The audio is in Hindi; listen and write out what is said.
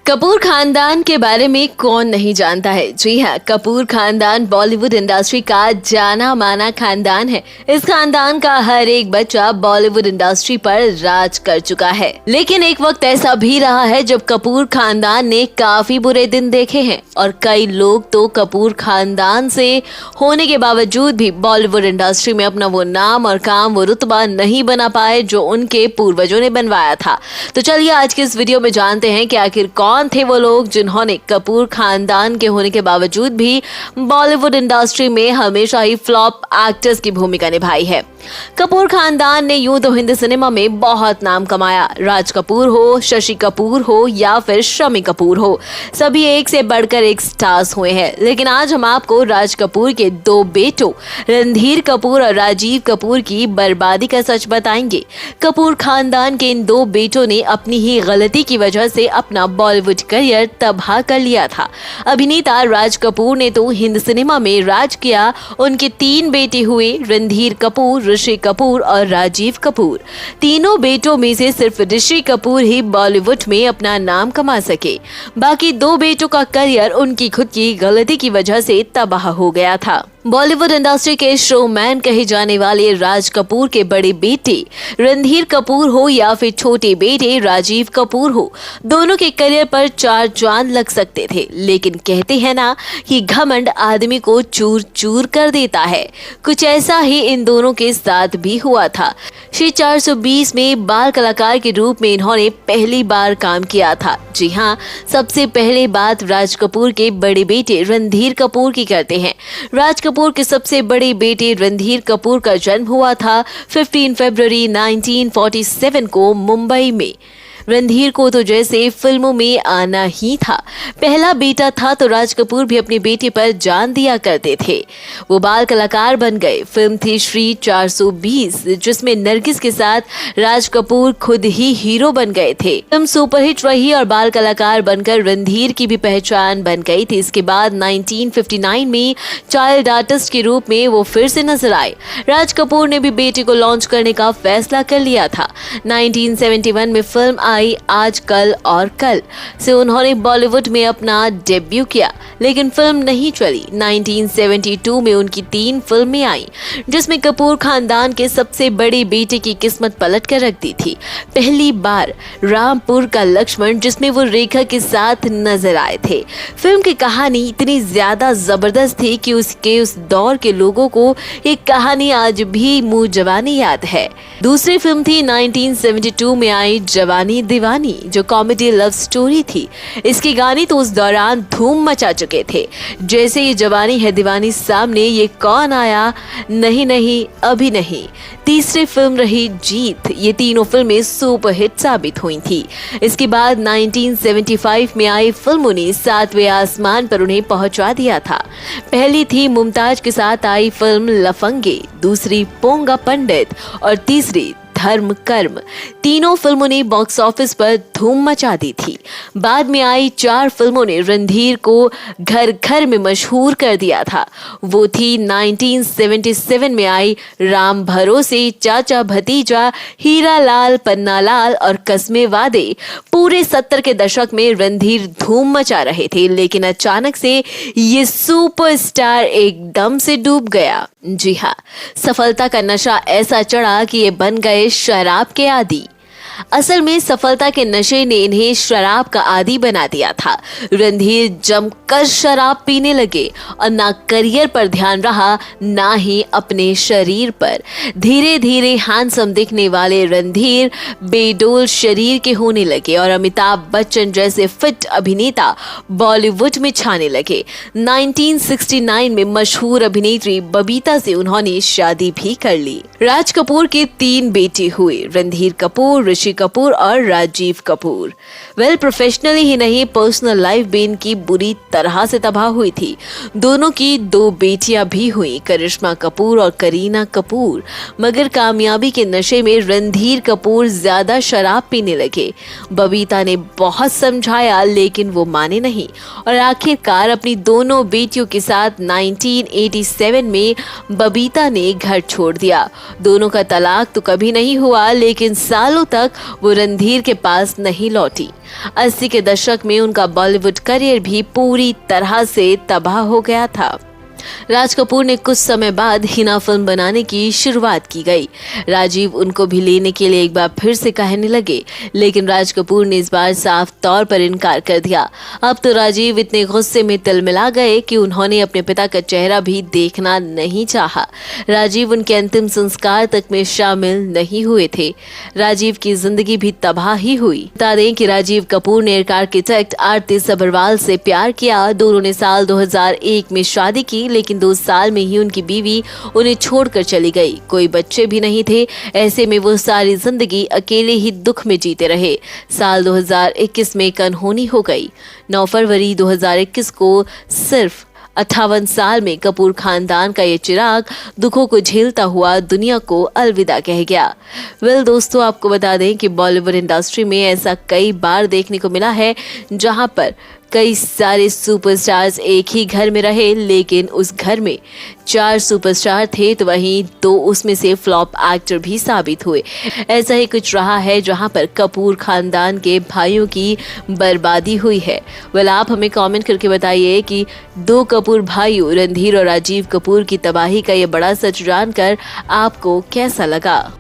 कपूर खानदान के बारे में कौन नहीं जानता है। जी हाँ, कपूर खानदान बॉलीवुड इंडस्ट्री का जाना माना खानदान है। इस खानदान का हर एक बच्चा बॉलीवुड इंडस्ट्री पर राज कर चुका है। लेकिन एक वक्त ऐसा भी रहा है जब कपूर खानदान ने काफी बुरे दिन देखे हैं और कई लोग तो कपूर खानदान से होने के बावजूद भी बॉलीवुड इंडस्ट्री में अपना वो नाम और काम, वो रुतबा नहीं बना पाए जो उनके पूर्वजों ने बनवाया था। तो चलिए आज के इस वीडियो में जानते हैं कि आखिर कौन थे वो लोग जिन्होंने कपूर खानदान के होने के बावजूद भी बॉलीवुड इंडस्ट्री में हमेशा ही फ्लॉप एक्टर्स की भूमिका निभाई है। कपूर खानदान ने यूं तो हिंदी सिनेमा में बहुत नाम कमाया। राज कपूर हो, शशि कपूर हो या फिर शम्मी कपूर हो, सभी एक से बढ़कर एक स्टार्स हुए हैं। लेकिन आज हम आपको राज कपूर के दो बेटों रणधीर कपूर और राजीव कपूर की बर्बादी का सच बताएंगे। कपूर खानदान के इन दो बेटों ने अपनी ही गलती की वजह से अपना बॉलीवुड करियर तबाह कर लिया था। अभिनेता राज कपूर ने तो हिंदी सिनेमा में राज किया। उनके तीन बेटे हुए, रणधीर कपूर, ऋषि कपूर और राजीव कपूर। तीनों बेटों में से सिर्फ ऋषि कपूर ही बॉलीवुड में अपना नाम कमा सके। बाकी दो बेटों का करियर उनकी खुद की गलती की वजह से तबाह हो गया था। बॉलीवुड इंडस्ट्री के शोमैन कहे जाने वाले राज कपूर के बड़े बेटे रणधीर कपूर हो या फिर छोटे बेटे राजीव कपूर हो, दोनों के करियर पर चार चांद लग सकते थे। लेकिन कहते हैं ना कि घमंड आदमी को चूर चूर कर देता है। कुछ ऐसा ही इन दोनों के साथ भी हुआ था। श्री 420 में बाल कलाकार के रूप में इन्होंने पहली बार काम किया था। जी हाँ, सबसे पहले बात राज कपूर के बड़े बेटे रणधीर कपूर की करते हैं। राज कपूर के सबसे बड़े बेटे रणधीर कपूर का जन्म हुआ था 15 फरवरी 1947 को मुंबई में। रणधीर को तो जैसे फिल्मों में आना ही था। पहला बेटा था तो राज कपूर भी अपने बेटे पर जान दिया करते थे। वो बाल कलाकार बन गए। फिल्म थी श्री 420 जिसमें नरगिस के साथ राज कपूर खुद ही हीरो बन गए थे। फिल्म सुपरहिट रही और बाल कलाकार बनकर रणधीर की भी पहचान बन गई थी। इसके बाद 1959 में चाइल्ड आर्टिस्ट के रूप में वो फिर से नजर आए। राज कपूर ने भी बेटे को लॉन्च करने का फैसला कर लिया था। 1971 में फिल्म आई आज कल और कल से उन्होंने बॉलीवुड में अपना डेब्यू किया, लेकिन फिल्म नहीं चली। 1972 में उनकी 3 फिल्में आई जिसमें कपूर खानदान के सबसे बड़े बेटे की किस्मत पलट कर रख दी थी। पहली बार रामपुर का लक्ष्मण जिसमें वो रेखा के साथ नजर आए थे। फिल्म की कहानी इतनी ज्यादा जबरदस्त थी कि उस दौर के लोगों को ये कहानी आज भी मुंह जवानी याद है। दूसरी फिल्म थी 1972 में आई जवानी दीवानी, जो कॉमेडी लव स्टोरी थी। इसके गाने तो उस दौरान धूम मचा चुके थे। जैसे ये जवानी है दीवानी सामने, ये कौन आया, नहीं नहीं अभी नहीं। तीसरी फिल्म रही जीत। ये तीनों फिल्में सुपरहिट साबित हुई थी। इसके बाद 1975 में आई फिल्मों ने 7वें आसमान पर उन्हें पहुंचा दिया था। पहली थी मुमताज के साथ आई फिल्म लफंगे, दूसरी पोंगा पंडित और तीसरी धर्म कर्म। तीनों फिल्मों ने बॉक्स ऑफिस पर धूम मचा दी थी। बाद में आई 4 फिल्मों ने रणधीर को घर घर में मशहूर कर दिया था। वो थी 1977 में आई राम भरोसे, चाचा भतीजा, हीरा लाल, पन्ना लाल और कस्मे वादे। पूरे 70 के दशक में रणधीर धूम मचा रहे थे, लेकिन अचानक से ये सुपरस्टार एकदम से डूब गया। जी हाँ, सफलता का नशा ऐसा चढ़ा कि ये बन गए शराब के आदी। असल में सफलता के नशे ने इन्हें शराब का आदी बना दिया था। रणधीर जमकर शराब पीने लगे और ना करियर पर ध्यान रहा, ना ही अपने शरीर पर। धीरे धीरे हैंडसम दिखने वाले रणधीर बेडोल शरीर के होने लगे और अमिताभ बच्चन जैसे फिट अभिनेता बॉलीवुड में छाने लगे। 1969 में मशहूर अभिनेत्री बबीता से उन्होंने शादी भी कर ली। राज कपूर के 3 बेटे हुए, रणधीर कपूर, ऋषि कपूर और राजीव कपूर। प्रोफेशनली ही नहीं, पर्सनल लाइफ भी इनकी बुरी तरह से तबाह हुई थी। दोनों की 2 बेटियां भी हुई, करिश्मा कपूर और करीना कपूर। मगर कामयाबी के नशे में रणधीर कपूर ज्यादा शराब पीने लगे। बबीता ने बहुत समझाया लेकिन वो माने नहीं और आखिरकार अपनी दोनों बेटियों के साथ 1987 में बबीता ने घर छोड़ दिया। दोनों का तलाक तो कभी नहीं हुआ, लेकिन सालों तक वो रणधीर के पास नहीं लौटी। 80 के दशक में उनका बॉलीवुड करियर भी पूरी तरह से तबाह हो गया था। राज कपूर ने कुछ समय बाद हिना फिल्म बनाने की शुरुआत की गई। राजीव उनको भी लेने के लिए एक बार फिर से कहने लगे, लेकिन राज कपूर ने इस बार साफ तौर पर इनकार कर दिया। अब तो राजीव इतने गुस्से में तिलमिला गए कि उन्होंने अपने पिता का चेहरा भी देखना नहीं चाहा। राजीव उनके अंतिम संस्कार तक में शामिल नहीं हुए थे। राजीव की जिंदगी भी तबाह ही हुई। बता दें कि राजीव कपूर ने आर्किटेक्ट आरती सबरवाल से प्यार किया। दोनों ने साल 2001 में शादी की, लेकिन 2 साल में ही उनकी बीवी उन्हें छोड़कर चली गई। कोई बच्चे भी नहीं थे। ऐसे में वो सारी जिंदगी अकेले ही दुख में जीते रहे। साल 2021 में एक अनहोनी हो गई। 9 फरवरी 2021 को सिर्फ 58 साल में कपूर खानदान का ये चिराग दुखों को झेलता हुआ दुनिया को अलविदा कह गया। दोस्तों, आपको बता दें कि बॉलीवुड इंडस्ट्री में ऐसा कई बार देखने को मिला है जहां पर कई सारे सुपरस्टार्स एक ही घर में रहे, लेकिन उस घर में 4 सुपरस्टार थे तो वहीं 2 उसमें से फ्लॉप एक्टर भी साबित हुए। ऐसा ही कुछ रहा है जहां पर कपूर खानदान के भाइयों की बर्बादी हुई है। आप हमें कमेंट करके बताइए कि 2 कपूर भाइयों रणधीर और राजीव कपूर की तबाही का ये बड़ा सच जानकर आपको कैसा लगा।